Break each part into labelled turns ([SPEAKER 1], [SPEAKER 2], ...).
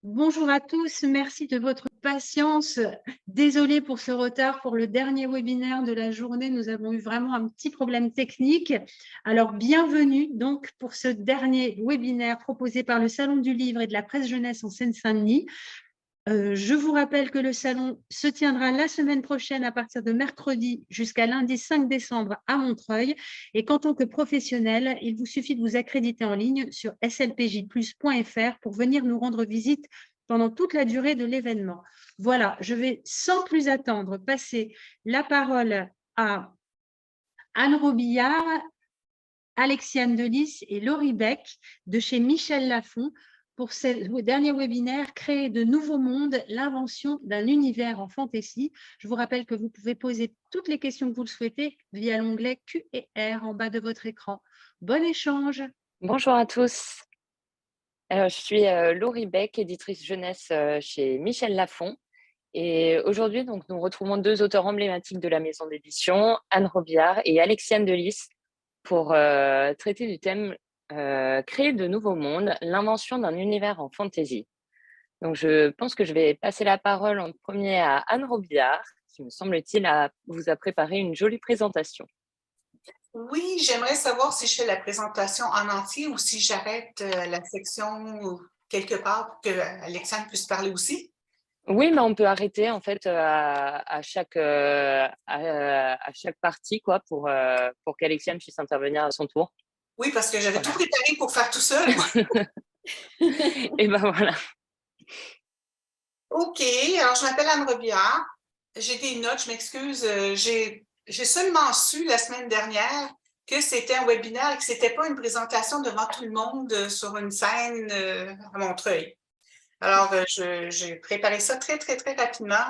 [SPEAKER 1] Bonjour à tous, merci de votre patience. Désolée pour ce retard pour le dernier webinaire de la journée. Nous avons eu vraiment un petit problème technique. Alors, bienvenue donc pour ce dernier webinaire proposé par le Salon du Livre et de la Presse Jeunesse en Seine-Saint-Denis. Je vous rappelle que le salon se tiendra la semaine prochaine à partir de mercredi jusqu'à lundi 5 décembre à Montreuil et qu'en tant que professionnel, il vous suffit de vous accréditer en ligne sur slpjplus.fr pour venir nous rendre visite pendant toute la durée de l'événement. Voilà, je vais sans plus attendre passer la parole à Anne Robillard, Alexiane Delis et Laurie Beck de chez Michel Lafon pour ce dernier webinaire Créer de nouveaux mondes, l'invention d'un univers en fantaisie. Je vous rappelle que vous pouvez poser toutes les questions que vous le souhaitez via l'onglet Q&R en bas de votre écran. Bon échange.
[SPEAKER 2] Bonjour à tous. Alors, je suis Laurie Beck, éditrice jeunesse chez Michel Lafon. Et aujourd'hui, donc, nous retrouvons deux auteurs emblématiques de la maison d'édition, Anne Robillard et Alexiane Delis, pour traiter du thème Créer de nouveaux mondes, l'invention d'un univers en fantaisie. Donc, je pense que je vais passer la parole en premier à Anne Robillard, qui, me semble-t-il, vous a préparé une jolie présentation.
[SPEAKER 3] Oui, j'aimerais savoir si je fais la présentation en entier ou si j'arrête la section quelque part pour que Alexandre puisse parler aussi.
[SPEAKER 2] Oui, mais on peut arrêter en fait à chaque partie quoi pour qu'Alexiane puisse intervenir à son tour.
[SPEAKER 3] Oui, parce que j'avais tout préparé pour faire tout seul.
[SPEAKER 2] Et ben voilà.
[SPEAKER 3] OK, alors je m'appelle Anne Robillard. J'ai des notes, je m'excuse. J'ai seulement su la semaine dernière que c'était un webinaire et que ce n'était pas une présentation devant tout le monde sur une scène à Montreuil. Alors, j'ai préparé ça très, très, très rapidement.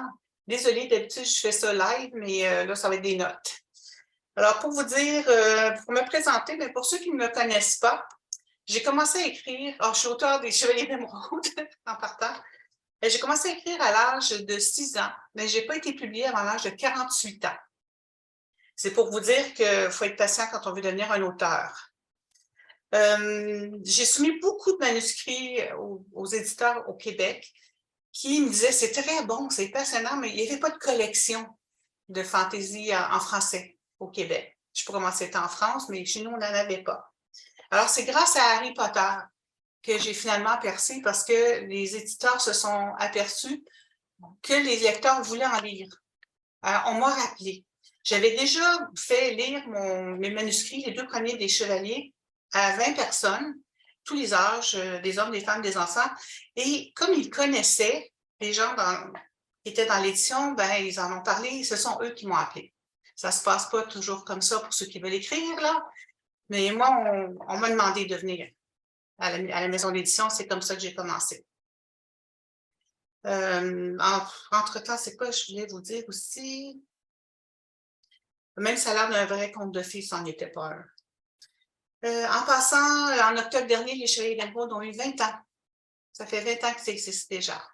[SPEAKER 3] Désolée, d'habitude, je fais ça live, mais là, ça va être des notes. Alors, pour vous dire, pour me présenter, mais pour ceux qui ne me connaissent pas, j'ai commencé à écrire, je suis auteure des Chevaliers d'Émeraude en partant. J'ai commencé à écrire à l'âge de 6 ans, mais je n'ai pas été publiée avant l'âge de 48 ans. C'est pour vous dire qu'il faut être patient quand on veut devenir un auteur. J'ai soumis beaucoup de manuscrits aux éditeurs au Québec qui me disaient c'est très bon, c'est passionnant, mais il n'y avait pas de collection de fantaisie en français au Québec. Je pourrais commencer c'était en France, mais chez nous, on n'en avait pas. Alors, c'est grâce à Harry Potter que j'ai finalement percé parce que les éditeurs se sont aperçus que les lecteurs voulaient en lire. Alors, on m'a rappelé. J'avais déjà fait lire mes manuscrits, les deux premiers des Chevaliers, à 20 personnes, tous les âges, des hommes, des femmes, des enfants. Et comme ils connaissaient les gens qui étaient dans l'édition, ben, ils en ont parlé, ce sont eux qui m'ont appelé. Ça ne se passe pas toujours comme ça pour ceux qui veulent écrire, là, mais moi, on m'a demandé de venir à la maison d'édition, c'est comme ça que j'ai commencé. Entre-temps, c'est quoi je voulais vous dire aussi? Même ça a l'air d'un vrai conte de fées, ça n'en était pas un. En passant, en octobre dernier, les Chevaliers d'Émeraude ont eu 20 ans. Ça fait 20 ans que ça existe déjà.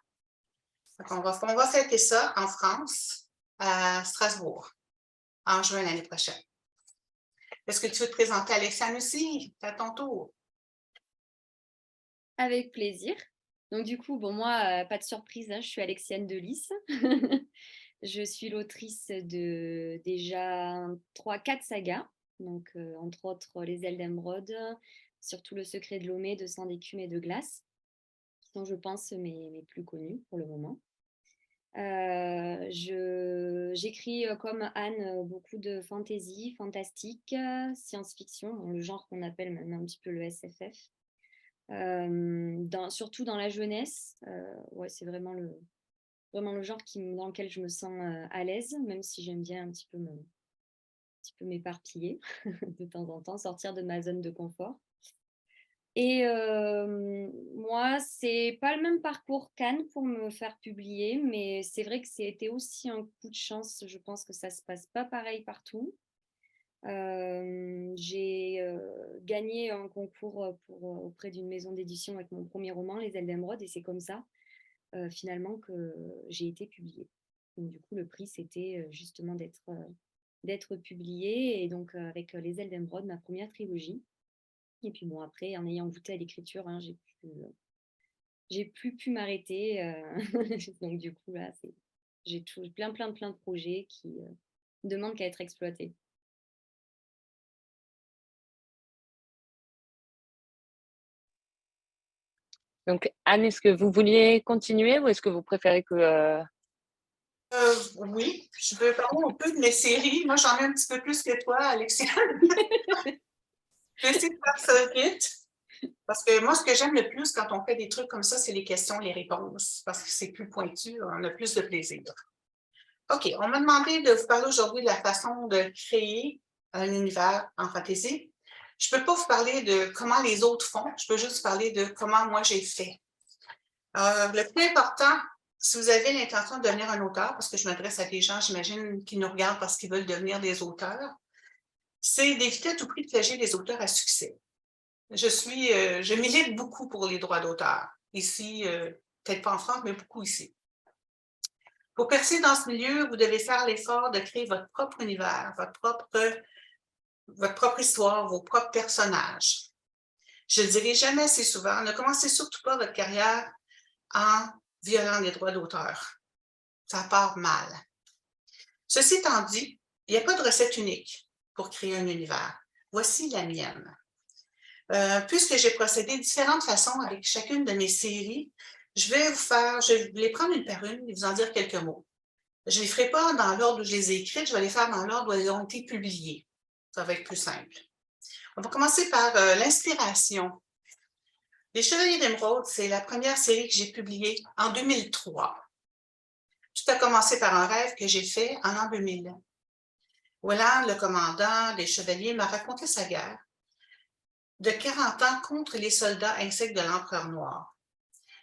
[SPEAKER 3] Donc on va fêter ça en France, à Strasbourg, en juin l'année prochaine. Est-ce que tu veux te présenter, Alexandre, aussi? C'est à ton tour.
[SPEAKER 4] Avec plaisir. Donc du coup, bon, moi, pas de surprise, hein, je suis Alexiane Delis. Je suis l'autrice de déjà 3-4 sagas, donc entre autres Les Ailes d'Émeraude, surtout Le Secret de Lomé, de Sang d'écume et de glace, qui sont, je pense, mes plus connus pour le moment. J'écris comme Anne beaucoup de fantasy, fantastique, science-fiction, le genre qu'on appelle maintenant un petit peu le SFF. Surtout dans la jeunesse, ouais, c'est vraiment le genre dans lequel je me sens à l'aise, même si j'aime bien un petit peu m'éparpiller de temps en temps, sortir de ma zone de confort. Et moi, c'est pas le même parcours qu'Anne pour me faire publier, mais c'est vrai que c'était aussi un coup de chance. Je pense que ça se passe pas pareil partout. J'ai gagné un concours auprès d'une maison d'édition avec mon premier roman, Les Ailes d'Émeraude, et c'est comme ça, finalement, que j'ai été publiée. Donc, du coup, le prix, c'était justement d'être publiée, et donc avec Les Ailes d'Émeraude, ma première trilogie. Et puis bon, après, en ayant goûté à l'écriture, hein, j'ai plus pu m'arrêter. Donc du coup, là, j'ai plein de projets qui ne demandent qu'à être exploités.
[SPEAKER 2] Donc, Anne, est-ce que vous vouliez continuer ou est-ce que vous préférez que...
[SPEAKER 3] Oui, je veux parler un peu de mes séries. Moi, j'en ai un petit peu plus que toi, Alexia. Je vais essayer de faire ça vite. Parce que moi, ce que j'aime le plus quand on fait des trucs comme ça, c'est les questions, les réponses. Parce que c'est plus pointu, on a plus de plaisir. OK, on m'a demandé de vous parler aujourd'hui de la façon de créer un univers en fantasy. Je ne peux pas vous parler de comment les autres font, je peux juste parler de comment moi j'ai fait. Le plus important, si vous avez l'intention de devenir un auteur, parce que je m'adresse à des gens, j'imagine, qui nous regardent parce qu'ils veulent devenir des auteurs, c'est d'éviter à tout prix de piéger les auteurs à succès. Je milite beaucoup pour les droits d'auteur. Ici, peut-être pas en France, mais beaucoup ici. Pour percer dans ce milieu, vous devez faire l'effort de créer votre propre univers, votre propre histoire, vos propres personnages. Je ne le dirai jamais assez souvent, ne commencez surtout pas votre carrière en violant les droits d'auteur. Ça part mal. Ceci étant dit, il n'y a pas de recette unique pour créer un univers. Voici la mienne. Puisque j'ai procédé de différentes façons avec chacune de mes séries, je vais les prendre une par une et vous en dire quelques mots. Je ne les ferai pas dans l'ordre où je les ai écrites, je vais les faire dans l'ordre où elles ont été publiées. Ça va être plus simple. On va commencer par l'inspiration. Les Chevaliers d'Émeraude, c'est la première série que j'ai publiée en 2003. Tout a commencé par un rêve que j'ai fait en l'an 2000. Welland, le commandant des Chevaliers, m'a raconté sa guerre de 40 ans contre les soldats insectes de l'Empereur Noir,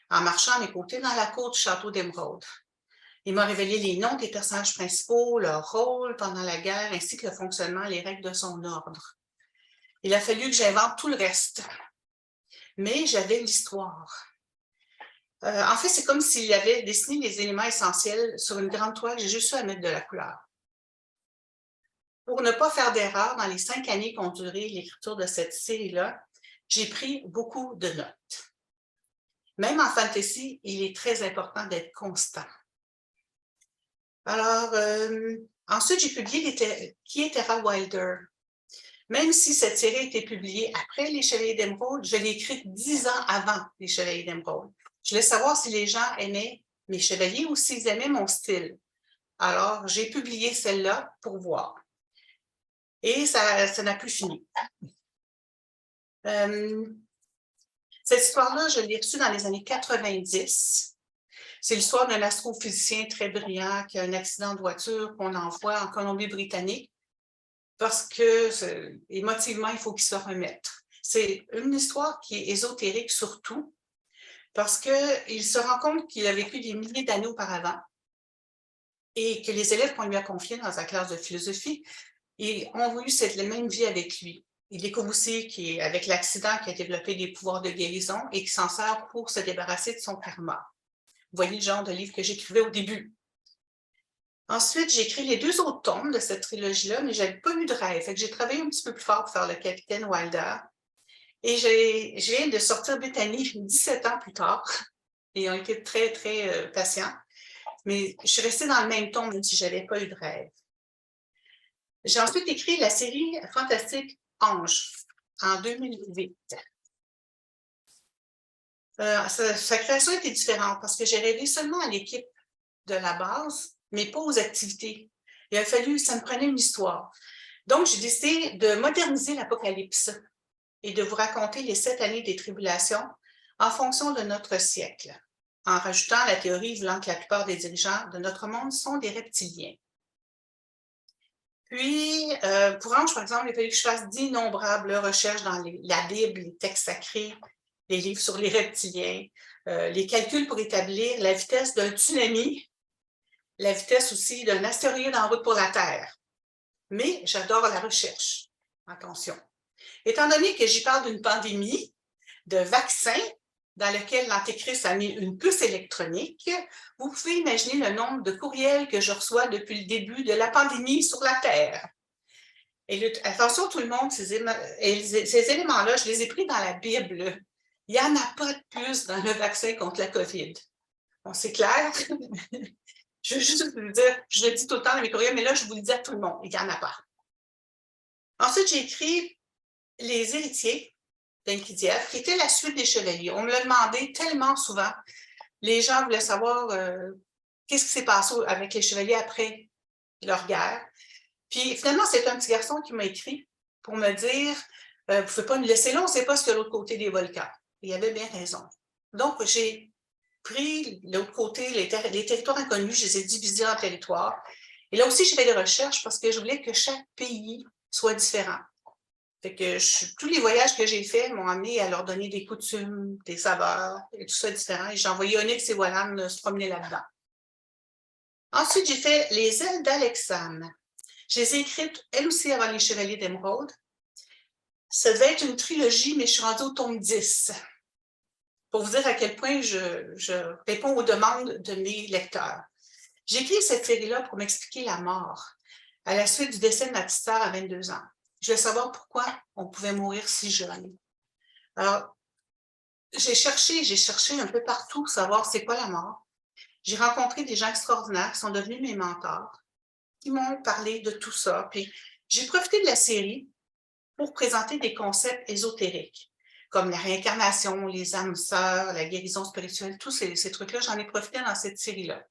[SPEAKER 3] en marchant à mes côtés dans la cour du château d'Émeraude. Il m'a révélé les noms des personnages principaux, leur rôle pendant la guerre, ainsi que le fonctionnement et les règles de son ordre. Il a fallu que j'invente tout le reste. Mais j'avais l'histoire. En fait, c'est comme s'il avait dessiné les éléments essentiels sur une grande toile, j'ai juste eu à mettre de la couleur. Pour ne pas faire d'erreur, dans les 5 années qu'ont duré l'écriture de cette série-là, j'ai pris beaucoup de notes. Même en fantasy, il est très important d'être constant. Alors, ensuite, j'ai publié Qui est Terra Wilder. Même si cette série a été publiée après Les Chevaliers d'Émeraude, je l'ai écrite 10 ans avant Les Chevaliers d'Émeraude. Je voulais savoir si les gens aimaient mes chevaliers ou s'ils aimaient mon style. Alors, j'ai publié celle-là pour voir. Et ça n'a plus fini. Cette histoire-là, je l'ai reçue dans les années 90. C'est l'histoire d'un astrophysicien très brillant qui a un accident de voiture qu'on envoie en Colombie-Britannique parce que, émotivement, il faut qu'il se remette. C'est une histoire qui est ésotérique surtout parce qu'il se rend compte qu'il a vécu des milliers d'années auparavant et que les élèves qu'on lui a confiés dans sa classe de philosophie ont eu la même vie avec lui. Il découvre aussi qu'avec l'accident, qu'il a développé des pouvoirs de guérison et qu'il s'en sert pour se débarrasser de son karma. Vous voyez le genre de livre que j'écrivais au début. Ensuite, j'ai écrit les 2 autres tomes de cette trilogie-là, mais je n'avais pas eu de rêve. Fait que j'ai travaillé un petit peu plus fort pour faire le Capitaine Wilder. Et je viens de sortir Bethany 17 ans plus tard. Et ils ont été très, très patients. Mais je suis restée dans le même ton, même si je n'avais pas eu de rêve. J'ai ensuite écrit la série fantastique Ange en 2008. Sa création était différente parce que j'ai rêvé seulement à l'équipe de la base, mais pas aux activités. Il a fallu, ça me prenait une histoire. Donc, j'ai décidé de moderniser l'Apocalypse et de vous raconter les 7 années des tribulations en fonction de notre siècle, en rajoutant la théorie voulant que la plupart des dirigeants de notre monde sont des reptiliens. Puis, pour Ange, par exemple, il a fallu que je fasse d'innombrables recherches dans la Bible, les textes sacrés, les livres sur les reptiliens, les calculs pour établir la vitesse d'un tsunami, la vitesse aussi d'un astéroïde en route pour la Terre. Mais j'adore la recherche. Attention. Étant donné que j'y parle d'une pandémie, de vaccins, dans lequel l'Antéchrist a mis une puce électronique, vous pouvez imaginer le nombre de courriels que je reçois depuis le début de la pandémie sur la Terre. Et attention tout le monde, ces éléments-là, je les ai pris dans la Bible. Il n'y en a pas de plus dans le vaccin contre la COVID. Bon, c'est clair. Je veux juste vous dire, je le dis tout le temps dans mes courriels, mais là, je vous le dis à tout le monde, il n'y en a pas. Ensuite, j'ai écrit Les héritiers d'Enkidièvre, qui était la suite des Chevaliers. On me l'a demandé tellement souvent. Les gens voulaient savoir qu'est-ce qui s'est passé avec les Chevaliers après leur guerre. Puis finalement, c'est un petit garçon qui m'a écrit pour me dire vous ne pouvez pas nous laisser là, on ne sait pas ce qu'il y a de l'autre côté des volcans. Et il avait bien raison. Donc, j'ai pris l'autre côté, les territoires inconnus, je les ai divisés en territoires. Et là aussi, j'ai fait des recherches parce que je voulais que chaque pays soit différent. Fait que tous les voyages que j'ai faits m'ont amené à leur donner des coutumes, des saveurs, et tout ça différent. Et j'ai envoyé Onyx et Wallan se promener là-dedans. Ensuite, j'ai fait Les ailes d'Alexandre. Je les ai écrites, elles aussi, avant les Chevaliers d'Émeraude. Ça devait être une trilogie, mais je suis rendue au tome 10. Pour vous dire à quel point je réponds aux demandes de mes lecteurs. J'ai écrit cette série-là pour m'expliquer la mort, à la suite du décès de ma petite sœur à 22 ans. Je voulais savoir pourquoi on pouvait mourir si jeune. Alors, j'ai cherché un peu partout pour savoir c'est quoi la mort. J'ai rencontré des gens extraordinaires qui sont devenus mes mentors, qui m'ont parlé de tout ça. Puis, j'ai profité de la série pour présenter des concepts ésotériques, comme la réincarnation, les âmes sœurs, la guérison spirituelle, tous ces trucs-là, j'en ai profité dans cette série-là.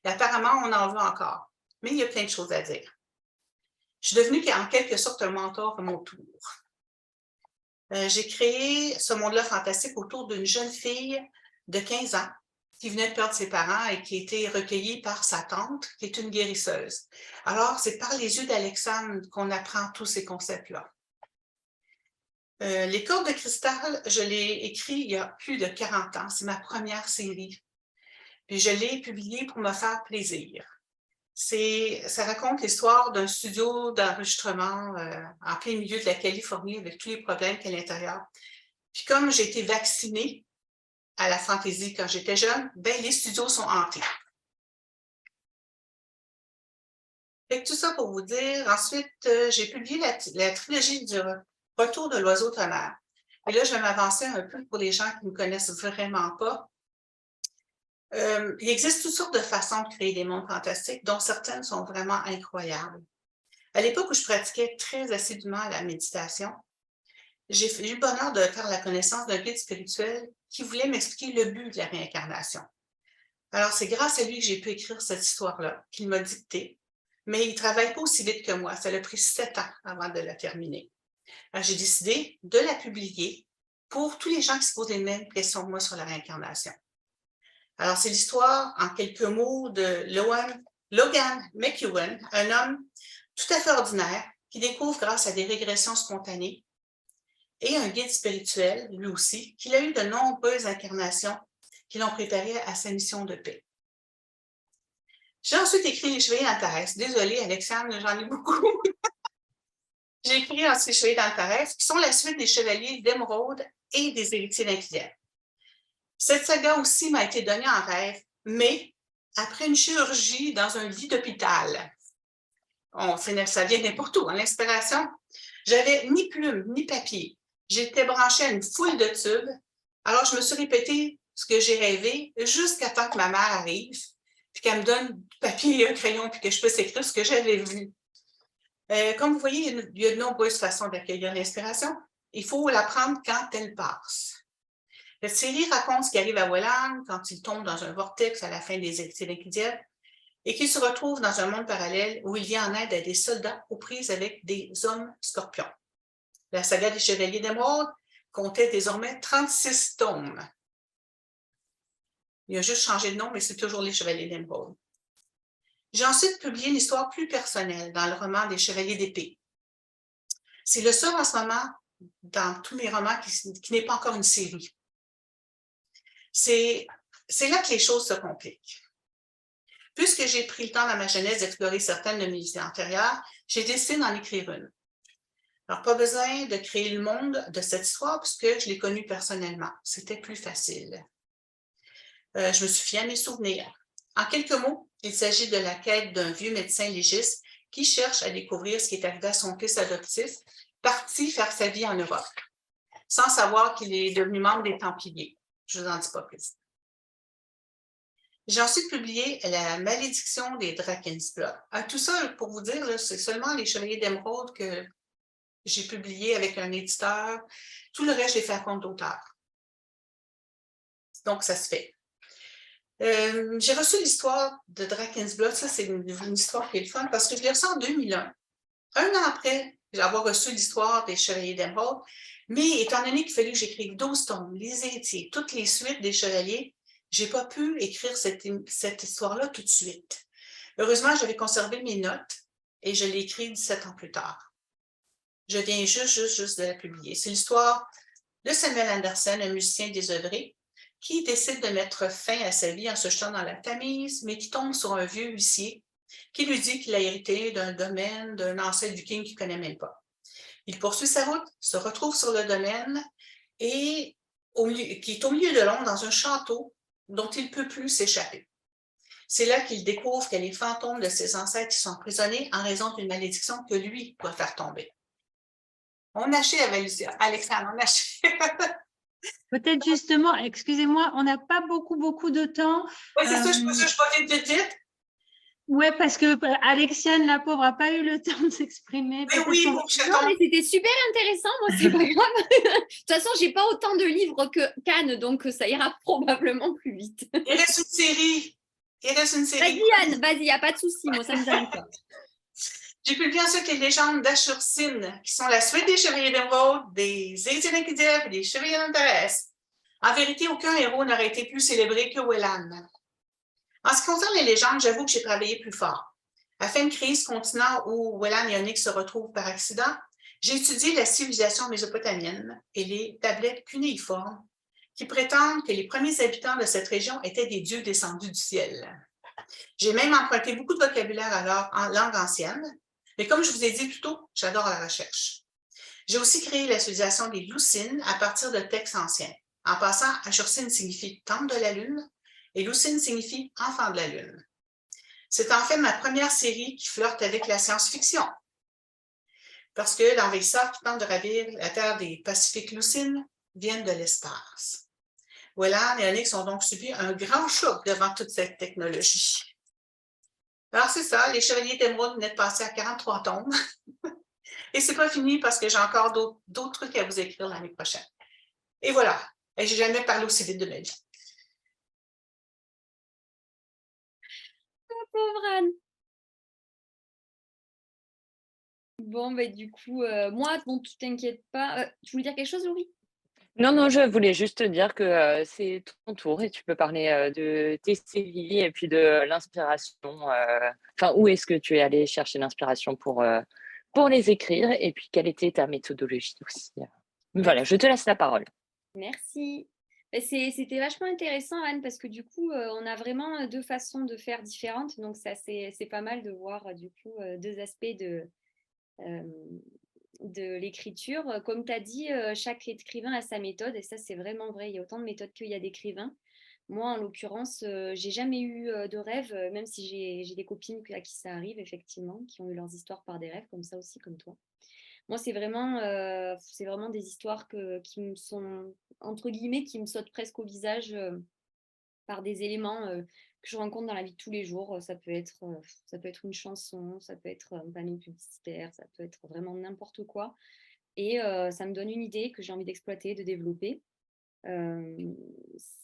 [SPEAKER 3] Et apparemment, on en veut encore, mais il y a plein de choses à dire. Je suis devenue en quelque sorte un mentor à mon tour. J'ai créé ce monde-là fantastique autour d'une jeune fille de 15 ans qui venait de perdre ses parents et qui a été recueillie par sa tante, qui est une guérisseuse. Alors, c'est par les yeux d'Alexandre qu'on apprend tous ces concepts-là. Les cordes de cristal, je l'ai écrit il y a plus de 40 ans. C'est ma première série. Puis je l'ai publiée pour me faire plaisir. Ça raconte l'histoire d'un studio d'enregistrement en plein milieu de la Californie avec tous les problèmes qu'il y a à l'intérieur. Puis comme j'ai été vaccinée à la fantaisie quand j'étais jeune, ben les studios sont hantés. Fait que tout ça pour vous dire, ensuite, j'ai publié la trilogie du Retour de l'oiseau tonnerre. Et là, je vais m'avancer un peu pour les gens qui ne me connaissent vraiment pas. Il existe toutes sortes de façons de créer des mondes fantastiques, dont certaines sont vraiment incroyables. À l'époque où je pratiquais très assidûment la méditation, j'ai eu le bonheur de faire la connaissance d'un guide spirituel qui voulait m'expliquer le but de la réincarnation. Alors, c'est grâce à lui que j'ai pu écrire cette histoire-là, qu'il m'a dictée, mais il ne travaille pas aussi vite que moi. Ça a pris 7 ans avant de la terminer. Alors, j'ai décidé de la publier pour tous les gens qui se posent les mêmes questions que moi sur la réincarnation. Alors, c'est l'histoire, en quelques mots, de Logan McEwen, un homme tout à fait ordinaire qui découvre grâce à des régressions spontanées et un guide spirituel, lui aussi, qu'il a eu de nombreuses incarnations qui l'ont préparé à sa mission de paix. J'ai ensuite écrit Les Chevaliers d'Antares. Désolée, Alexandre, j'en ai beaucoup. J'ai écrit ensuite Les Chevaliers d'Antares, qui sont la suite des Chevaliers d'Émeraude et des Héritiers d'Enkidièvre. Cette saga aussi m'a été donnée en rêve, mais après une chirurgie dans un lit d'hôpital. Ça vient n'importe où, l'inspiration. J'avais ni plume, ni papier. J'étais branchée à une foule de tubes. Alors, je me suis répété ce que j'ai rêvé jusqu'à temps que ma mère arrive, puis qu'elle me donne du papier et un crayon, puis que je puisse écrire ce que j'avais vu. Comme vous voyez, il y a de nombreuses façons d'accueillir l'inspiration. Il faut la prendre quand elle passe. Cette série raconte ce qui arrive à Wallan quand il tombe dans un vortex à la fin des Héritiers d'Enkidièvre et qu'il se retrouve dans un monde parallèle où il vient en aide à des soldats aux prises avec des hommes scorpions. La saga des Chevaliers d'Émeraude comptait désormais 36 tomes. Il a juste changé de nom, mais c'est toujours les Chevaliers d'Émeraude. J'ai ensuite publié une histoire plus personnelle dans le roman des Chevaliers d'Épée. C'est le seul en ce moment dans tous mes romans qui n'est pas encore une série. C'est là que les choses se compliquent. Puisque j'ai pris le temps dans ma jeunesse d'explorer certaines de mes idées antérieures, j'ai décidé d'en écrire une. Alors, pas besoin de créer le monde de cette histoire puisque je l'ai connue personnellement. C'était plus facile. Je me suis fiée à mes souvenirs. En quelques mots, il s'agit de la quête d'un vieux médecin légiste qui cherche à découvrir ce qui est arrivé à son fils adoptif, parti faire sa vie en Europe. sans savoir qu'il est devenu membre des Templiers. Je ne vous en dis pas plus. J'ai ensuite publié La malédiction des Drakensblot. Tout ça, pour vous dire, là, c'est seulement les Chevaliers d'Émeraude que j'ai publié avec un éditeur. Tout le reste, j'ai fait à compte d'auteur. Donc, ça se fait. J'ai reçu l'histoire de Drakensblot. Ça, c'est une histoire qui est le fun parce que je l'ai reçue en 2001. Un an après avoir reçu l'histoire des Chevaliers d'Émeraude, mais étant donné qu'il fallait que j'écrive 12 tomes, les Étiers, toutes les suites des Chevaliers, je n'ai pas pu écrire cette histoire-là tout de suite. Heureusement, j'avais conservé mes notes et je l'ai écrite 17 ans plus tard. Je viens juste de la publier. C'est l'histoire de Samuel Andersen, un musicien désœuvré, qui décide de mettre fin à sa vie en se jetant dans la Tamise, mais qui tombe sur un vieux huissier qui lui dit qu'il a hérité d'un domaine d'un ancêtre du king qu'il ne connaît même pas. Il poursuit sa route, se retrouve sur le domaine et qui est au milieu de Londres dans un château dont il ne peut plus s'échapper. C'est là qu'il découvre que les fantômes de ses ancêtres sont emprisonnés en raison d'une malédiction que lui doit faire tomber. On achève, Alexandre, on achève.
[SPEAKER 1] Peut-être justement, excusez-moi, on n'a pas beaucoup de temps.
[SPEAKER 3] Oui, c'est ça, je vais vite.
[SPEAKER 1] Oui, parce que Alexiane, la pauvre, n'a pas eu le temps de s'exprimer.
[SPEAKER 3] Mais oui,
[SPEAKER 4] Non, mais c'était super intéressant. Moi, c'est pas grave. De toute façon, j'ai pas autant de livres qu'Anne, donc ça ira probablement plus vite.
[SPEAKER 3] Il reste une série.
[SPEAKER 4] Vas-y, Anne, vas-y, il n'y a pas de souci. Moi, ça me dérange pas.
[SPEAKER 3] J'ai publié ensuite les légendes d'Ashursine, qui sont la suite des Chevaliers d'Émeraude, des Étiers d'Inquidiep et des Chevaliers d'Antares. En vérité, aucun héros n'aurait été plus célébré que Wellan. En ce qui concerne les légendes, j'avoue que j'ai travaillé plus fort. Afin une crise continent où Wellan et Onyx se retrouvent par accident, j'ai étudié la civilisation mésopotamienne et les tablettes cunéiformes qui prétendent que les premiers habitants de cette région étaient des dieux descendus du ciel. J'ai même emprunté beaucoup de vocabulaire alors en langue ancienne, mais comme je vous ai dit plus tôt, j'adore la recherche. J'ai aussi créé la civilisation des Loucines à partir de textes anciens. En passant, Ashursine signifie « temple de la lune » et Lucine signifie « enfant de la lune ». C'est en fait ma première série qui flirte avec la science-fiction. Parce que l'envahisseur qui tente de ravir la terre des Pacifiques Lucines viennent de l'espace. Wellan et Onyx ont donc subi un grand choc devant toute cette technologie. Alors, c'est ça, les Chevaliers d'Émeraude venaient de passer à 43 tomes. Et c'est pas fini parce que j'ai encore d'autres trucs à vous écrire l'année prochaine. Et voilà, et j'ai jamais parlé aussi vite de ma vie.
[SPEAKER 4] Oh, pauvre Anne. Bon, bah, du coup, moi, bon, tu t'inquiètes pas. Tu voulais dire quelque chose, Laurie?
[SPEAKER 2] Non, je voulais juste te dire que c'est ton tour et tu peux parler de tes séries et puis de l'inspiration. Enfin, où est-ce que tu es allé chercher l'inspiration pour les écrire et puis quelle était ta méthodologie aussi. Voilà, je te laisse la parole.
[SPEAKER 4] Merci. C'était vachement intéressant, Anne, parce que du coup, on a vraiment deux façons de faire différentes. Donc, ça, c'est pas mal de voir du coup deux aspects de l'écriture. Comme tu as dit, chaque écrivain a sa méthode et ça, c'est vraiment vrai. Il y a autant de méthodes qu'il y a d'écrivains. Moi, en l'occurrence, j'ai jamais eu de rêve, même si j'ai des copines à qui ça arrive, effectivement, qui ont eu leurs histoires par des rêves, comme ça aussi, comme toi. Moi, c'est vraiment des histoires qui me sont, entre guillemets, qui me sautent presque au visage par des éléments que je rencontre dans la vie de tous les jours. Ça peut être une chanson, ça peut être un panneau publicitaire, ça peut être vraiment n'importe quoi. Et ça me donne une idée que j'ai envie d'exploiter, de développer.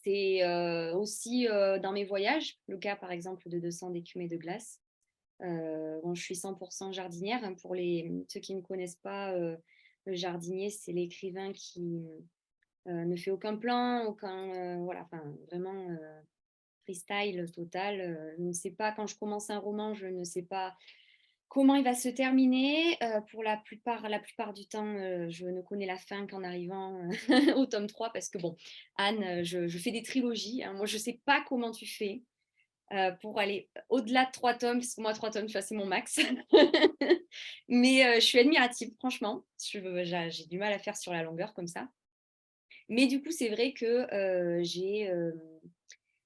[SPEAKER 4] C'est aussi dans mes voyages, le cas par exemple de 200 d'écume et de glace. Bon, je suis 100% jardinière. Hein, pour ceux qui ne connaissent pas, le jardinier, c'est l'écrivain qui ne fait aucun plan, voilà, enfin, vraiment freestyle total. Je ne sais pas, quand je commence un roman, je ne sais pas comment il va se terminer. Pour la plupart du temps, je ne connais la fin qu'en arrivant au tome 3 parce que, bon, Anne, je fais des trilogies. Hein, moi, je ne sais pas comment tu fais. Pour aller au-delà de 3 tomes, parce que moi, 3 tomes, tu vois, c'est mon max. Mais je suis admirative, franchement. J'ai du mal à faire sur la longueur comme ça. Mais du coup, c'est vrai que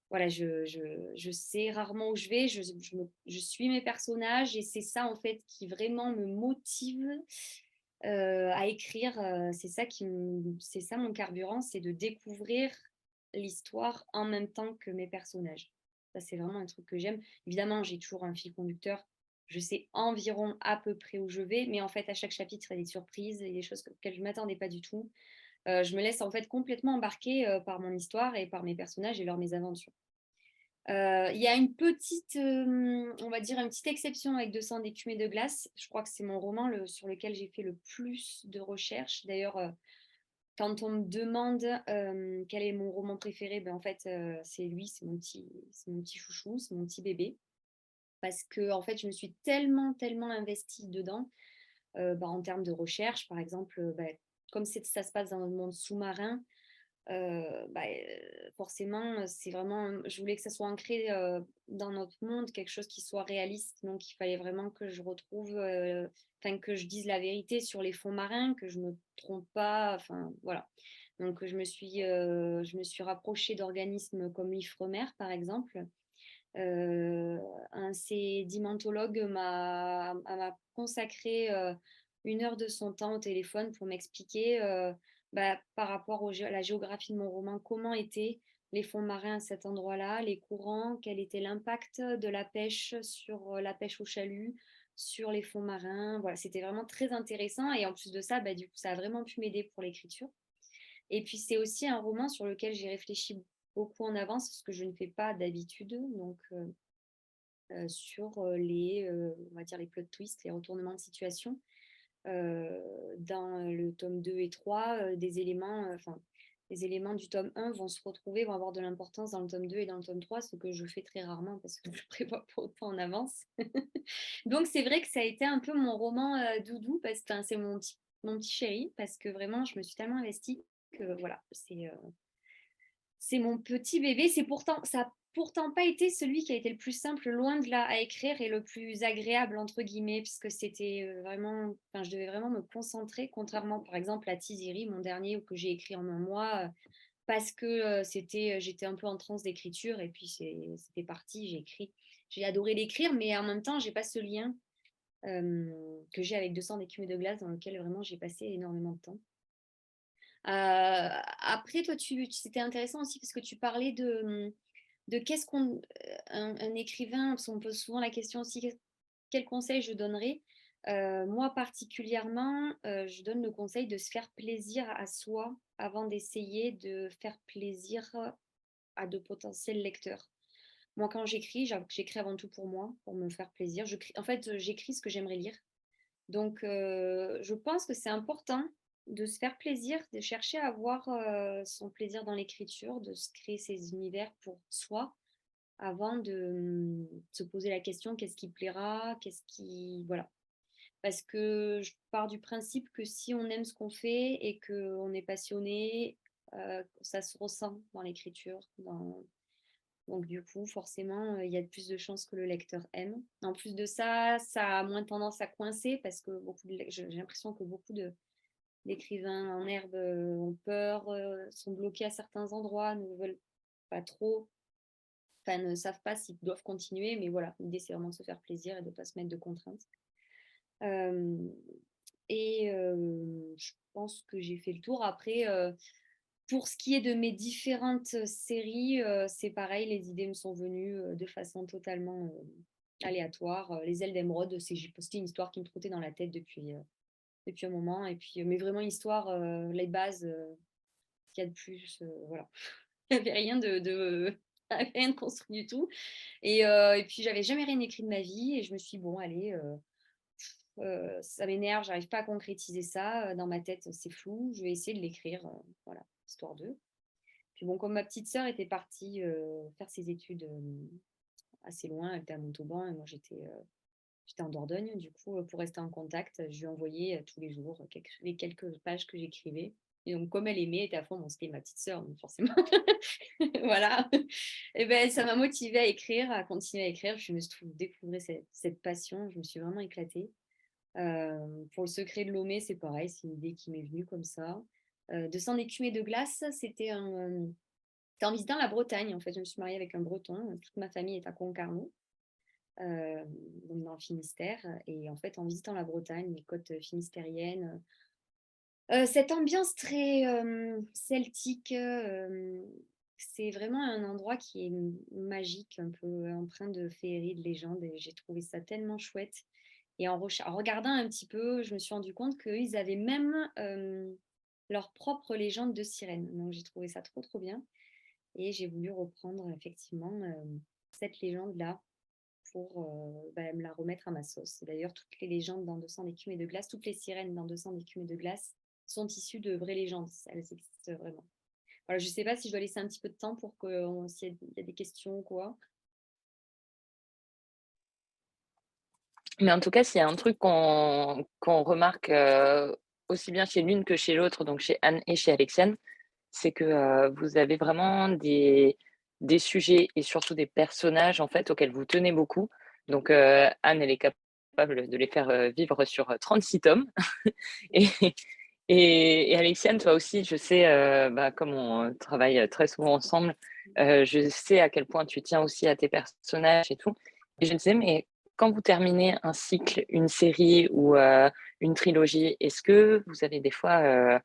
[SPEAKER 4] voilà, je sais rarement où je vais. Je suis mes personnages et c'est ça, en fait, qui vraiment me motive. à écrire. C'est ça mon carburant, c'est de découvrir l'histoire en même temps que mes personnages. Ça, c'est vraiment un truc que j'aime. Évidemment, j'ai toujours un fil conducteur. Je sais environ à peu près où je vais, mais en fait, à chaque chapitre, il y a des surprises et des choses auxquelles je ne m'attendais pas du tout. Je me laisse en fait complètement embarquer par mon histoire et par mes personnages et leurs mésaventures. Il y a une petite, on va dire, une petite exception avec 200 d'écume et de glace. Je crois que c'est mon roman sur lequel j'ai fait le plus de recherches. D'ailleurs, quand on me demande quel est mon roman préféré, ben, en fait, c'est lui, c'est mon petit chouchou, c'est mon petit bébé. Parce que en fait, je me suis tellement, tellement investie dedans, en termes de recherche, par exemple, comme ça se passe dans le monde sous-marin, forcément, c'est vraiment, je voulais que ça soit ancré dans notre monde, quelque chose qui soit réaliste. Donc, il fallait vraiment que je retrouve, que je dise la vérité sur les fonds marins, que je ne me trompe pas. Enfin, voilà. Donc, je me suis rapprochée d'organismes comme l'IFREMER, par exemple. Un sédimentologue m'a consacré 1 heure de son temps au téléphone pour m'expliquer par rapport à la géographie de mon roman, comment étaient les fonds marins à cet endroit-là, les courants, quel était l'impact de la pêche sur la pêche au chalut, sur les fonds marins. Voilà, c'était vraiment très intéressant. Et en plus de ça, du coup, ça a vraiment pu m'aider pour l'écriture. Et puis, c'est aussi un roman sur lequel j'ai réfléchi beaucoup en avance, ce que je ne fais pas d'habitude. Donc, sur on va dire les plot twists, les retournements de situation. Dans le tome 2 et 3, les éléments du tome 1 vont se retrouver, vont avoir de l'importance dans le tome 2 et dans le tome 3, ce que je fais très rarement parce que je ne prévois pas autant en avance. Donc c'est vrai que ça a été un peu mon roman doudou, parce que c'est mon petit chéri, parce que vraiment je me suis tellement investie que voilà, c'est mon petit bébé. Ça n'a pourtant pas été celui qui a été le plus simple, loin de là, à écrire, et le plus agréable, entre guillemets, puisque c'était vraiment, je devais vraiment me concentrer, contrairement par exemple à Tiziri, mon dernier, que j'ai écrit en un mois, parce que j'étais un peu en transe d'écriture, et puis c'était parti, j'ai écrit. J'ai adoré l'écrire, mais en même temps, j'ai pas ce lien que j'ai avec 200 d'écume et de glace, dans lequel vraiment j'ai passé énormément de temps. Après, toi, c'était intéressant aussi parce que tu parlais de qu'est-ce un écrivain, parce qu'on me pose souvent la question aussi, quel conseil je donnerais. Moi, particulièrement, je donne le conseil de se faire plaisir à soi avant d'essayer de faire plaisir à de potentiels lecteurs. Moi, quand j'écris avant tout pour moi, pour me faire plaisir. En fait, j'écris ce que j'aimerais lire. Donc, je pense que c'est important de se faire plaisir, de chercher à avoir son plaisir dans l'écriture, de se créer ses univers pour soi, avant de se poser la question, qu'est-ce qui plaira, Voilà. Parce que je pars du principe que si on aime ce qu'on fait et qu'on est passionné, ça se ressent dans l'écriture, donc, du coup, forcément, il y a plus de chances que le lecteur aime. En plus de ça, ça a moins tendance à coincer, parce que j'ai l'impression que beaucoup d'écrivains en herbe ont peur, sont bloqués à certains endroits, ne veulent pas trop, ne savent pas s'ils doivent continuer. Mais voilà, l'idée, c'est vraiment de se faire plaisir et de ne pas se mettre de contraintes. Je pense que j'ai fait le tour. Après, pour ce qui est de mes différentes séries, c'est pareil, les idées me sont venues de façon totalement aléatoire. Les ailes d'émeraude, j'ai posté une histoire qui me trottait dans la tête depuis un moment. Et puis, mais vraiment, une histoire, les bases, qu'il y a de plus, voilà. Il n'y avait rien rien de construit du tout. Et puis, j'avais jamais rien écrit de ma vie. Et je me suis dit, bon, allez, ça m'énerve, j'arrive pas à concrétiser ça. Dans ma tête, c'est flou. Je vais essayer de l'écrire, voilà, histoire d'eux. Puis bon, comme ma petite sœur était partie faire ses études assez loin, elle était à Montauban et moi j'étais en Dordogne. Du coup, pour rester en contact, je lui envoyais tous les jours les quelques pages que j'écrivais. Et donc, comme elle aimait, elle était à fond, c'était ma petite sœur, donc forcément. Voilà. Et ben, ça m'a motivée à écrire, à continuer à écrire. Je me suis découvert cette passion, je me suis vraiment éclatée. Pour le secret de Lomé, c'est pareil, c'est une idée qui m'est venue comme ça. 200 d'écume et de glace, c'était en visitant la Bretagne. En fait, je me suis mariée avec un Breton. Toute ma famille est à Concarneau. donc dans le Finistère. Et en fait, en visitant la Bretagne, les côtes finistériennes, cette ambiance très celtique, c'est vraiment un endroit qui est magique, un peu empreint de féerie, de légende. Et j'ai trouvé ça tellement chouette. Et en regardant un petit peu, je me suis rendu compte qu'ils avaient même leur propre légende de sirène. Donc j'ai trouvé ça trop, trop bien. Et j'ai voulu reprendre effectivement cette légende-là pour me la remettre à ma sauce. Et d'ailleurs, toutes les légendes dans 200 d'écume et de glace, toutes les sirènes dans 200 d'écume et de glace sont issues de vraies légendes. Elles existent vraiment. Voilà, je ne sais pas si je dois laisser un petit peu de temps pour s'il y a des questions ou quoi.
[SPEAKER 2] Mais en tout cas, s'il y a un truc qu'on remarque aussi bien chez l'une que chez l'autre, donc chez Anne et chez Alexiane, c'est que vous avez vraiment des sujets et surtout des personnages en fait auxquels vous tenez beaucoup. Donc Anne, elle est capable de les faire vivre sur 36 tomes. et, et Alexiane, toi aussi, je sais, comme on travaille très souvent ensemble, je sais à quel point tu tiens aussi à tes personnages et tout. Et je me disais, mais quand vous terminez un cycle, une série ou une trilogie, est-ce que vous avez des fois,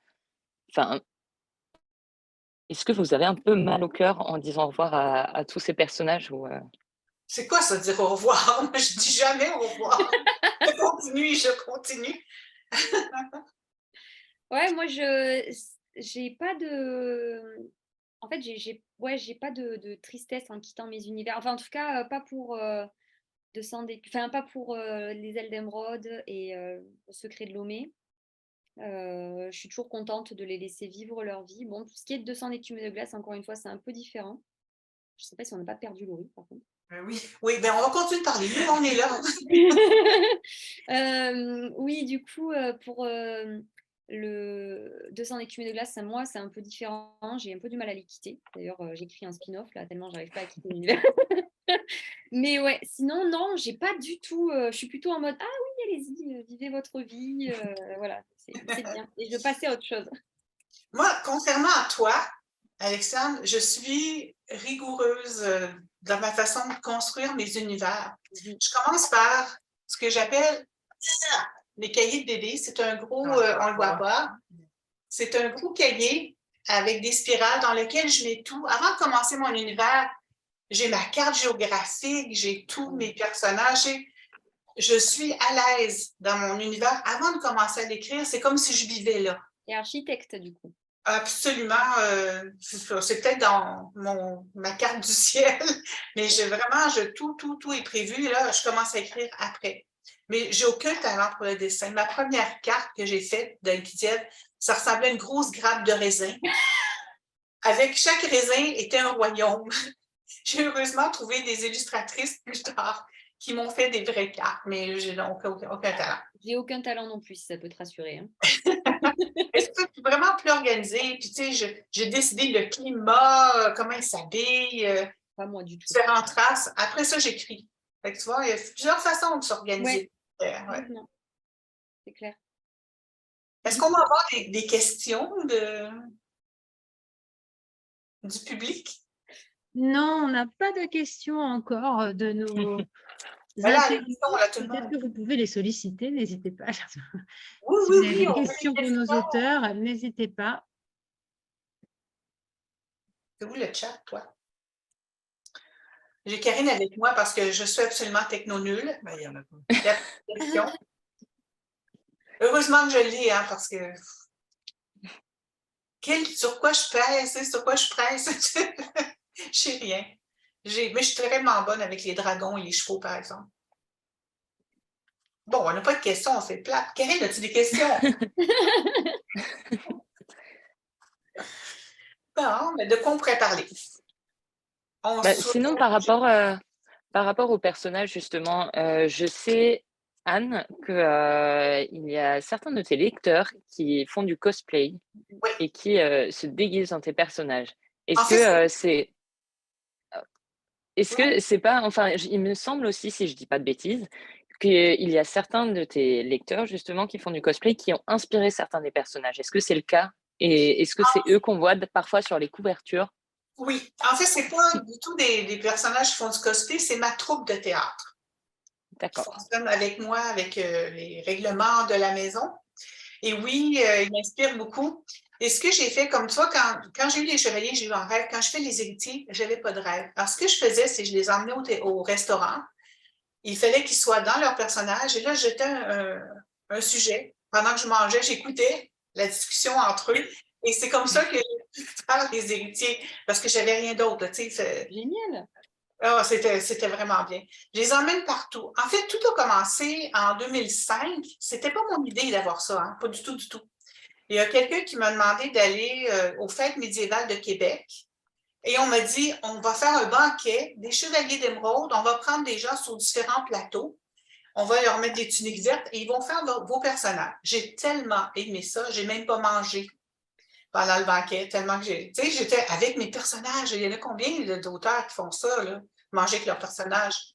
[SPEAKER 2] est-ce que vous avez un peu mal au cœur en disant au revoir à tous ces personnages ou
[SPEAKER 3] C'est quoi ça, dire au revoir? Moi, je dis jamais au revoir. Je continue.
[SPEAKER 4] Ouais, moi, j'ai pas de... En fait, j'ai pas de tristesse en quittant mes univers. Enfin, en tout cas, pas pour enfin, pas pour les ailes d'émeraude et le secret de Lomé. Je suis toujours contente de les laisser vivre leur vie. Bon, tout ce qui est de 200 d'écume et de glace, encore une fois, c'est un peu différent. Je sais pas si on n'a pas perdu Laurie, par contre.
[SPEAKER 3] Oui, ben on va continuer de parler. Nous, on est là.
[SPEAKER 4] Oui, du coup, pour le 200 d'écume et de glace, moi, c'est un peu différent. J'ai un peu du mal à les quitter. D'ailleurs, j'écris un spin-off, là, tellement j'arrive pas à quitter l'univers. Mais ouais, sinon, non, j'ai pas du tout... je suis plutôt en mode, ah oui, allez-y, vivez votre vie. Voilà, c'est bien. Et je passais à autre chose.
[SPEAKER 3] Moi, contrairement à toi, Alexandre, je suis rigoureuse dans ma façon de construire mes univers. Je commence par ce que j'appelle les cahiers de bébé. C'est un gros, on ne le voit pas, c'est un gros cahier avec des spirales dans lequel je mets tout. Avant de commencer mon univers, j'ai ma carte géographique, j'ai tous mes personnages. Je suis à l'aise dans mon univers. Avant de commencer à l'écrire, c'est comme si je vivais là.
[SPEAKER 4] Et architecte, du coup.
[SPEAKER 3] Absolument. C'est peut-être dans ma carte du ciel, mais tout est prévu. Là, je commence à écrire après. Mais j'ai aucun talent pour le dessin. Ma première carte que j'ai faite d'un PDF, ça ressemblait à une grosse grappe de raisin. Avec chaque raisin était un royaume. J'ai heureusement trouvé des illustratrices plus tard qui m'ont fait des vraies cartes, mais je n'ai aucun talent.
[SPEAKER 4] J'ai aucun talent non plus, si ça peut te rassurer. Hein.
[SPEAKER 3] Est-ce que tu es vraiment plus organisée? Puis, tu sais, j'ai décidé le climat, comment il s'habille,
[SPEAKER 4] pas moi du tout.
[SPEAKER 3] Différentes traces. Après ça, j'écris. Fait que tu vois, il y a plusieurs façons de s'organiser.
[SPEAKER 4] Ouais. C'est clair.
[SPEAKER 3] Est-ce qu'on va avoir des questions du public?
[SPEAKER 1] Non, on n'a pas de questions encore de nos
[SPEAKER 3] Voilà,
[SPEAKER 1] peut-être que vous pouvez les solliciter, n'hésitez pas. Si
[SPEAKER 3] oui,
[SPEAKER 1] vous avez des questions pour nos auteurs, n'hésitez pas.
[SPEAKER 3] C'est où le chat, toi? J'ai Karine avec moi parce que je suis absolument techno-nulle.
[SPEAKER 5] Ben, il y en a pas.
[SPEAKER 3] Heureusement que je lis, hein, parce que sur quoi je pèse, sur quoi je presse, je sais rien. Mais je suis vraiment bonne avec les dragons et les chevaux, par exemple. Bon, on n'a pas de questions, c'est plate. Karine, as-tu des questions? Bon, mais de quoi on pourrait parler?
[SPEAKER 2] Sinon, par rapport au personnage, justement, je sais, Anne, qu'il y a certains de tes lecteurs qui font du cosplay et qui se déguisent dans tes personnages. Est-ce que c'est pas, enfin, il me semble aussi, si je dis pas de bêtises, qu'il y a certains de tes lecteurs, justement, qui font du cosplay, qui ont inspiré certains des personnages. Est-ce que c'est le cas? Et est-ce que c'est eux qu'on voit parfois sur les couvertures?
[SPEAKER 3] Oui. En fait, c'est pas du tout des personnages qui font du cosplay, c'est ma troupe de théâtre.
[SPEAKER 2] D'accord.
[SPEAKER 3] fonctionne avec moi, avec les règlements de la maison. Et oui, il m'inspire beaucoup. Et ce que j'ai fait, comme toi, quand j'ai eu les chevaliers, j'ai eu un rêve. Quand je fais les héritiers, je n'avais pas de rêve. Alors, ce que je faisais, c'est que je les emmenais au restaurant. Il fallait qu'ils soient dans leur personnage. Et là, j'étais un sujet. Pendant que je mangeais, j'écoutais la discussion entre eux. Et c'est comme ça que j'ai pu faire les héritiers, parce que je n'avais rien d'autre.
[SPEAKER 4] Génial.
[SPEAKER 3] Oh, c'était vraiment bien. Je les emmène partout. En fait, tout a commencé en 2005. C'était pas mon idée d'avoir ça, hein? Pas du tout, du tout. Il y a quelqu'un qui m'a demandé d'aller aux fêtes médiévales de Québec. Et on m'a dit, on va faire un banquet des chevaliers d'émeraude. On va prendre des gens sur différents plateaux. On va leur mettre des tuniques vertes et ils vont faire vos personnages. J'ai tellement aimé ça. J'ai même pas mangé pendant le banquet, tellement que j'étais avec mes personnages. Il y en a combien d'auteurs qui font ça, là, manger avec leurs personnages?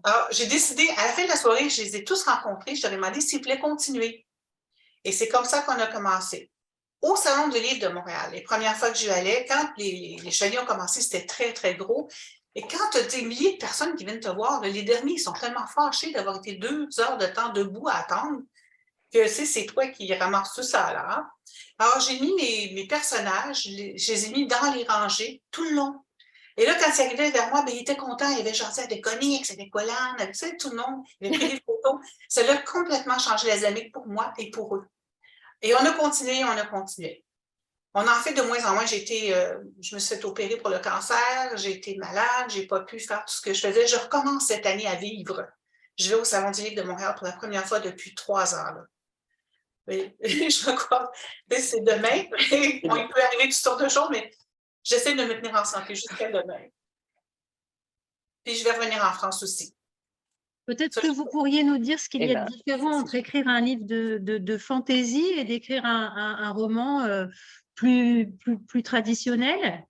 [SPEAKER 3] Alors, j'ai décidé, à la fin de la soirée, je les ai tous rencontrés. Je leur ai demandé s'ils voulaient continuer. Et c'est comme ça qu'on a commencé. Au Salon du livre de Montréal, les premières fois que j'y allais, quand les chevaliers ont commencé, c'était très, très gros. Et quand tu as des milliers de personnes qui viennent te voir, les derniers, ils sont tellement fâchés d'avoir été 2 heures de temps debout à attendre que c'est toi qui ramasses tout ça, là. Hein? Alors, j'ai mis mes personnages, je les ai mis dans les rangées tout le long. Et là, quand ils arrivaient vers moi, ben, ils étaient contents. Ils avaient chanté avec Onyx, avec Colan, avec tout le monde. Ils avaient pris des photos. Ça a complètement changé la dynamique pour moi et pour eux. Et on a continué, on a continué. On en fait de moins en moins. Je me suis fait opérer pour le cancer, j'ai été malade, je n'ai pas pu faire tout ce que je faisais. Je recommence cette année à vivre. Je vais au Salon du livre de Montréal pour la première fois depuis 3 ans. Là. Je me crois, c'est demain. Il peut arriver toutes sortes de choses, mais j'essaie de me tenir en santé jusqu'à demain. Puis je vais revenir en France aussi.
[SPEAKER 1] Peut-être que vous pourriez nous dire ce qu'il y a de différent entre écrire un livre de fantaisie et d'écrire un roman plus traditionnel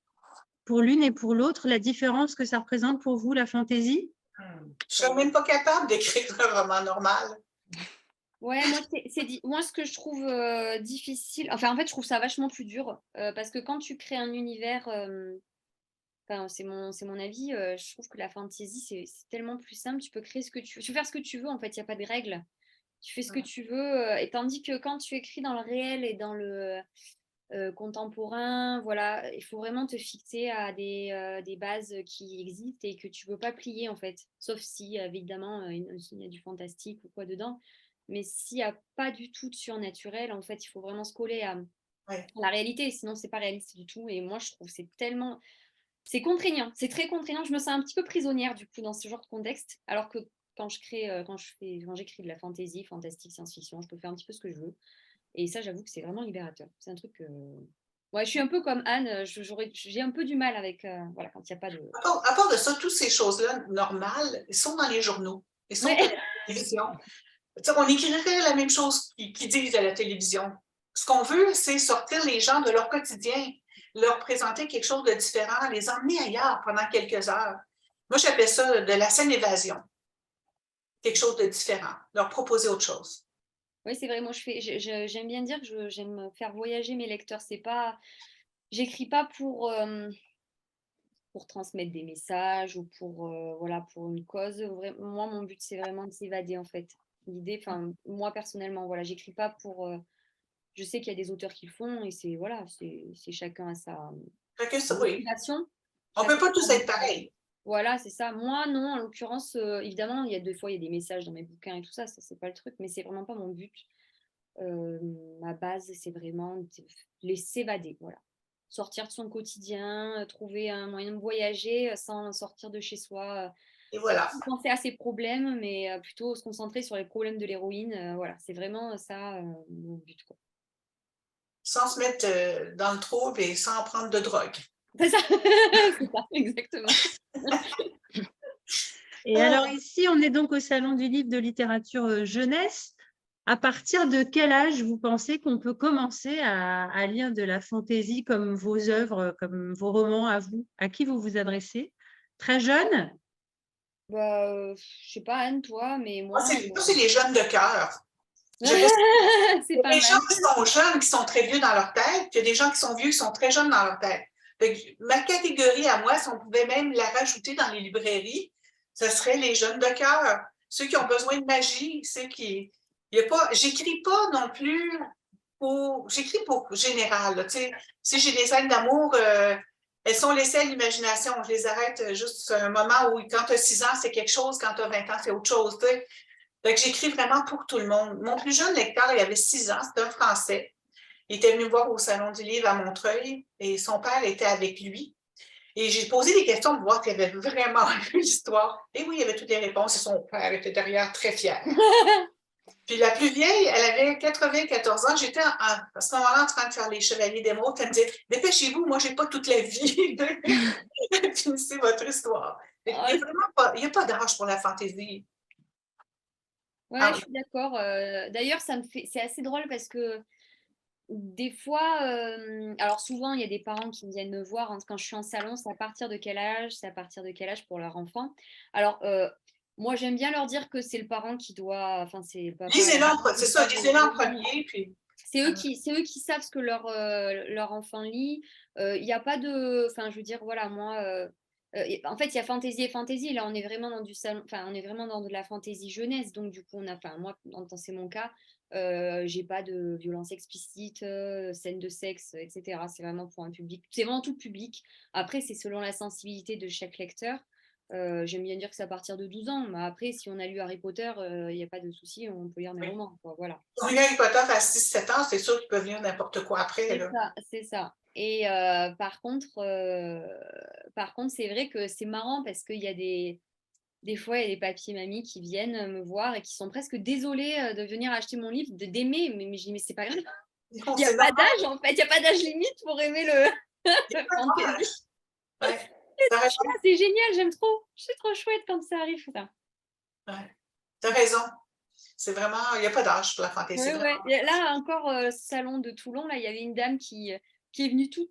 [SPEAKER 1] pour l'une et pour l'autre, la différence que ça représente pour vous, la fantaisie?
[SPEAKER 3] Je ne serais même pas capable d'écrire un roman normal.
[SPEAKER 4] Ouais, moi, ce que je trouve difficile, enfin, en fait, je trouve ça vachement plus dur parce que quand tu crées un univers, enfin, c'est mon avis, je trouve que la fantasy, c'est tellement plus simple. Tu peux créer ce que tu veux, tu peux faire ce que tu veux, en fait, il n'y a pas de règles. Tu fais ce que tu veux, et tandis que quand tu écris dans le réel et dans le contemporain, voilà, il faut vraiment te fixer à des bases qui existent et que tu ne peux pas plier, en fait. Sauf si, évidemment, il y a du fantastique ou quoi dedans. Mais s'il n'y a pas du tout de surnaturel, en fait, il faut vraiment se coller à la réalité, sinon c'est pas réaliste du tout. Et moi, je trouve que c'est contraignant, c'est très contraignant. Je me sens un petit peu prisonnière du coup dans ce genre de contexte, alors que quand j'écris de la fantasy, fantastique, science-fiction, je peux faire un petit peu ce que je veux. Et ça, j'avoue que c'est vraiment libérateur. C'est un truc que... Ouais, je suis un peu comme Anne, j'ai un peu du mal avec... voilà, quand il n'y a pas de...
[SPEAKER 3] À part de ça, toutes ces choses-là normales, ils sont dans les journaux. Ils sont dans la télévision. On écrirait la même chose qu'ils disent à la télévision. Ce qu'on veut, c'est sortir les gens de leur quotidien, leur présenter quelque chose de différent, les emmener ailleurs pendant quelques heures. Moi, j'appelle ça de la scène évasion. Quelque chose de différent, leur proposer autre chose.
[SPEAKER 4] Oui, c'est vrai, moi j'aime bien dire que j'aime faire voyager mes lecteurs. J'écris pas pour transmettre des messages ou pour une cause. Moi, mon but, c'est vraiment de s'évader, en fait. L'idée, moi, personnellement, voilà, j'écris pas pour... je sais qu'il y a des auteurs qui le font et c'est chacun à sa
[SPEAKER 3] motivation. On ne peut pas tous être pareils.
[SPEAKER 4] Voilà, c'est ça. Moi, non, en l'occurrence, évidemment, des fois, il y a des messages dans mes bouquins et tout ça, c'est pas le truc, mais c'est vraiment pas mon but. Ma base, c'est vraiment de les s'évader, voilà. Sortir de son quotidien, trouver un moyen de voyager sans sortir de chez soi.
[SPEAKER 3] Et voilà.
[SPEAKER 4] Penser à ses problèmes, mais plutôt se concentrer sur les problèmes de l'héroïne. Voilà, c'est vraiment ça mon but, quoi.
[SPEAKER 3] Sans se mettre dans le trouble et sans prendre de drogue.
[SPEAKER 4] C'est ça, c'est ça, exactement.
[SPEAKER 1] Et alors ici, on est donc au Salon du livre de littérature jeunesse. À partir de quel âge vous pensez qu'on peut commencer à lire de la fantaisie comme vos œuvres, comme vos romans à vous? À qui vous vous adressez? Très jeune?
[SPEAKER 4] Je sais pas, Anne, toi, mais moi...
[SPEAKER 3] c'est les jeunes de cœur.
[SPEAKER 4] C'est pas
[SPEAKER 3] des gens qui sont jeunes, qui sont très vieux dans leur tête, puis il y a des gens qui sont vieux, qui sont très jeunes dans leur tête. Ma catégorie à moi, si on pouvait même la rajouter dans les librairies, ce serait les jeunes de cœur. ceux qui ont besoin de magie, ceux qui... J'écris pas non plus j'écris pour général. Là, si j'ai des scènes d'amour, elles sont laissées à l'imagination. Je les arrête juste un moment où, quand tu as 6 ans, c'est quelque chose, quand tu as 20 ans, c'est autre chose. T'sais. Donc, j'écris vraiment pour tout le monde. Mon plus jeune lecteur, il avait 6 ans, c'était un Français. Il était venu me voir au Salon du Livre à Montreuil et son père était avec lui. Et j'ai posé des questions pour voir s'il avait vraiment lu l'histoire. Et oui, il y avait toutes les réponses et son père était derrière très fier. Puis la plus vieille, elle avait 94 ans. J'étais à ce moment-là en train de faire les Chevaliers d'Émeraude. Elle me disait, dépêchez-vous, moi, je n'ai pas toute la vie. Finissez votre histoire. Il n'y a pas d'âge pour la fantaisie.
[SPEAKER 4] Ouais, je suis d'accord. D'ailleurs, c'est assez drôle parce que des fois, alors souvent, il y a des parents qui viennent me voir quand je suis en salon, c'est à partir de quel âge, c'est à partir de quel âge pour leur enfant. Alors, moi, j'aime bien leur dire que c'est le parent qui doit, enfin, c'est le papa.
[SPEAKER 3] C'est ça, lisez-le en premier. Puis...
[SPEAKER 4] C'est eux qui savent ce que leur enfant lit. Il n'y a pas de, enfin, je veux dire, voilà, moi, en fait, il y a fantaisie et fantaisie. Là, on est vraiment dans du salon, enfin, on est vraiment dans de la fantaisie jeunesse. Donc, du coup, enfin, moi, c'est mon cas. J'ai pas de violence explicite, scène de sexe, etc. C'est vraiment pour un public, c'est vraiment tout public. Après, c'est selon la sensibilité de chaque lecteur. J'aime bien dire que c'est à partir de 12 ans, mais après, si on a lu Harry Potter, il n'y a pas de souci, on peut lire mes romans. Quoi, voilà.
[SPEAKER 3] Si on lit Harry Potter à 6-7 ans, c'est sûr qu'il peut venir n'importe quoi après.
[SPEAKER 4] C'est ça. Et par contre, c'est vrai que c'est marrant parce qu'il y a des fois, il y a des papis et mamies qui viennent me voir et qui sont presque désolés de venir acheter mon livre, d'aimer, mais je dis, mais c'est pas grave. Il n'y a pas d'âge, en fait. Il n'y a pas d'âge limite pour aimer le fantasy.
[SPEAKER 3] Ouais.
[SPEAKER 4] C'est génial, j'aime trop. C'est trop chouette quand ça arrive.
[SPEAKER 3] Ouais. Tu as raison. C'est vraiment, il n'y a pas d'âge pour la fantaisie.
[SPEAKER 4] Ouais. Là, encore, salon de Toulon, là, il y avait une dame qui est venue toute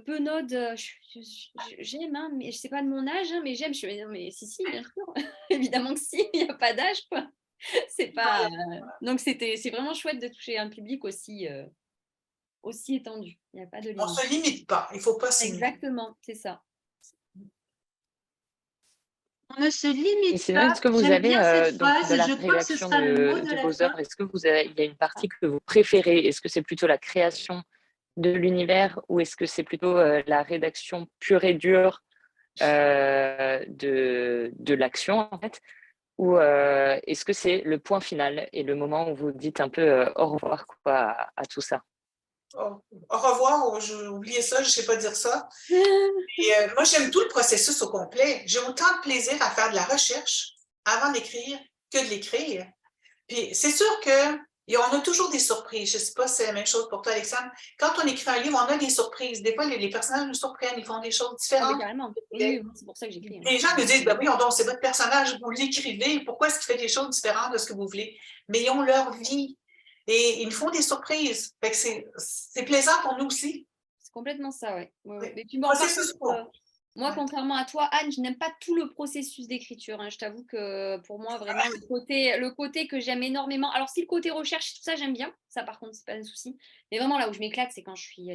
[SPEAKER 4] penaude. J'aime, hein, mais je sais pas de mon âge, hein, mais j'aime. Je suis mais si, bien sûr. Évidemment que si, il n'y a pas d'âge, quoi. C'est pas. Donc, c'est vraiment chouette de toucher un public aussi étendu. Il n'y a pas de limite.
[SPEAKER 3] On ne se limite pas. Il ne faut pas se limiter.
[SPEAKER 4] Exactement, c'est ça.
[SPEAKER 1] On ne se limite
[SPEAKER 2] sinon,
[SPEAKER 1] pas.
[SPEAKER 2] Est-ce que vous
[SPEAKER 1] J'aime
[SPEAKER 2] avez
[SPEAKER 1] bien cette phrase,
[SPEAKER 2] de la
[SPEAKER 1] je crois que ce
[SPEAKER 2] rédaction
[SPEAKER 1] sera le mot de
[SPEAKER 2] de
[SPEAKER 1] la
[SPEAKER 2] vos
[SPEAKER 1] fin.
[SPEAKER 2] œuvres? Est-ce que il y a une partie que vous préférez? Est-ce que c'est plutôt la création de l'univers ou est-ce que c'est plutôt la rédaction pure et dure de l'action en fait? Ou est-ce que c'est le point final et le moment où vous dites un peu au revoir quoi, à tout ça?
[SPEAKER 3] Au revoir, j'ai oublié ça, je ne sais pas dire ça. Et, moi, j'aime tout le processus au complet. J'ai autant de plaisir à faire de la recherche avant d'écrire que de l'écrire. Puis c'est sûr qu'on a toujours des surprises. Je ne sais pas si c'est la même chose pour toi, Alexandre. Quand on écrit un livre, on a des surprises. Des fois, les personnages nous surprennent, ils font des choses différentes.
[SPEAKER 4] Oui, carrément. Oui, c'est pour ça que j'écris.
[SPEAKER 3] Les gens nous disent, ben oui, c'est votre personnage, vous l'écrivez, pourquoi est-ce qu'il fait des choses différentes de ce que vous voulez? Mais ils ont leur vie. Et ils nous font des surprises. Fait que c'est plaisant pour nous aussi.
[SPEAKER 4] C'est complètement ça, oui.
[SPEAKER 3] Et
[SPEAKER 4] puis bon, moi, contrairement à toi, Anne, je n'aime pas tout le processus d'écriture. Hein. Je t'avoue que pour moi, vraiment, le côté que j'aime énormément. Alors, si le côté recherche, tout ça, j'aime bien. Ça, par contre, c'est pas un souci. Mais vraiment, là où je m'éclate, c'est quand je suis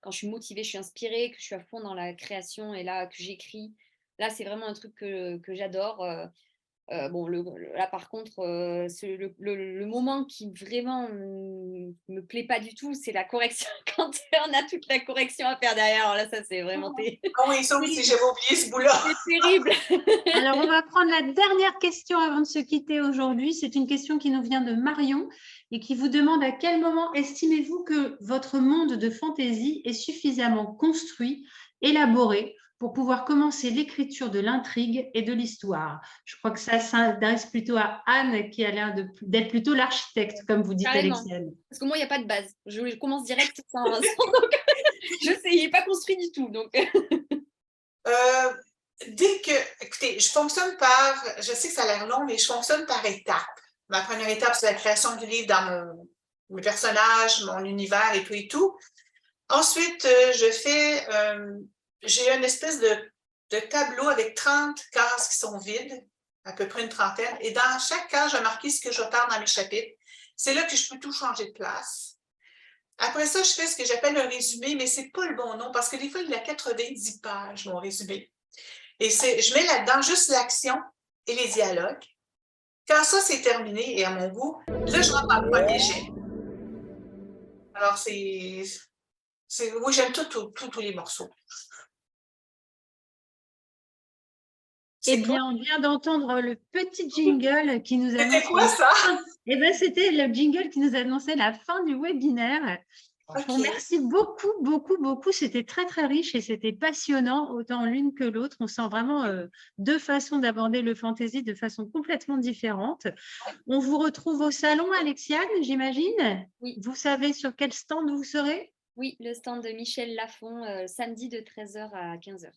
[SPEAKER 4] quand je suis motivée, je suis inspirée, que je suis à fond dans la création et là, que j'écris. Là, c'est vraiment un truc que j'adore. Bon, là par contre, le moment qui vraiment me plaît pas du tout, c'est la correction. Quand on a toute la correction à faire derrière, alors là, ça c'est vraiment
[SPEAKER 3] oui, ça aussi, j'avais oublié ce bout-là.
[SPEAKER 4] C'est terrible.
[SPEAKER 1] Alors, on va prendre la dernière question avant de se quitter aujourd'hui. C'est une question qui nous vient de Marion et qui vous demande à quel moment estimez-vous que votre monde de fantaisie est suffisamment construit, élaboré, pour pouvoir commencer l'écriture de l'intrigue et de l'histoire. Je crois que ça s'adresse plutôt à Anne, qui a l'air d'être plutôt l'architecte, comme vous dites, Alexiane.
[SPEAKER 4] Parce que moi, il n'y a pas de base. Je commence direct sans donc, je sais, il n'est pas construit du tout. Donc.
[SPEAKER 3] Écoutez, je fonctionne je sais que ça a l'air long, mais je fonctionne par étapes. Ma première étape, c'est la création du livre dans mes personnages, mon univers et tout et tout. Ensuite, j'ai une espèce de tableau avec 30 cases qui sont vides, à peu près une trentaine, et dans chaque case, j'ai marqué ce que je parle dans mes chapitres. C'est là que je peux tout changer de place. Après ça, je fais ce que j'appelle un résumé, mais ce n'est pas le bon nom, parce que des fois, il a 90 pages, mon résumé. Et je mets là-dedans juste l'action et les dialogues. Quand ça, c'est terminé et à mon goût, là, je rentre dans le premier jet. Alors, oui, j'aime tous les morceaux.
[SPEAKER 1] Eh bien, on vient d'entendre le petit jingle qui nous annonce…
[SPEAKER 3] C'était quoi ça?
[SPEAKER 1] Eh bien, c'était le jingle qui nous annonçait la fin du webinaire. Je vous remercie beaucoup, beaucoup, beaucoup. C'était très, très riche et c'était passionnant, autant l'une que l'autre. On sent vraiment deux façons d'aborder le fantasy de façon complètement différente. On vous retrouve au salon, Alexiane, j'imagine.
[SPEAKER 4] Oui.
[SPEAKER 1] Vous savez sur quel stand vous serez?
[SPEAKER 4] Oui, le stand de Michel Lafon, samedi de 13h à 15h.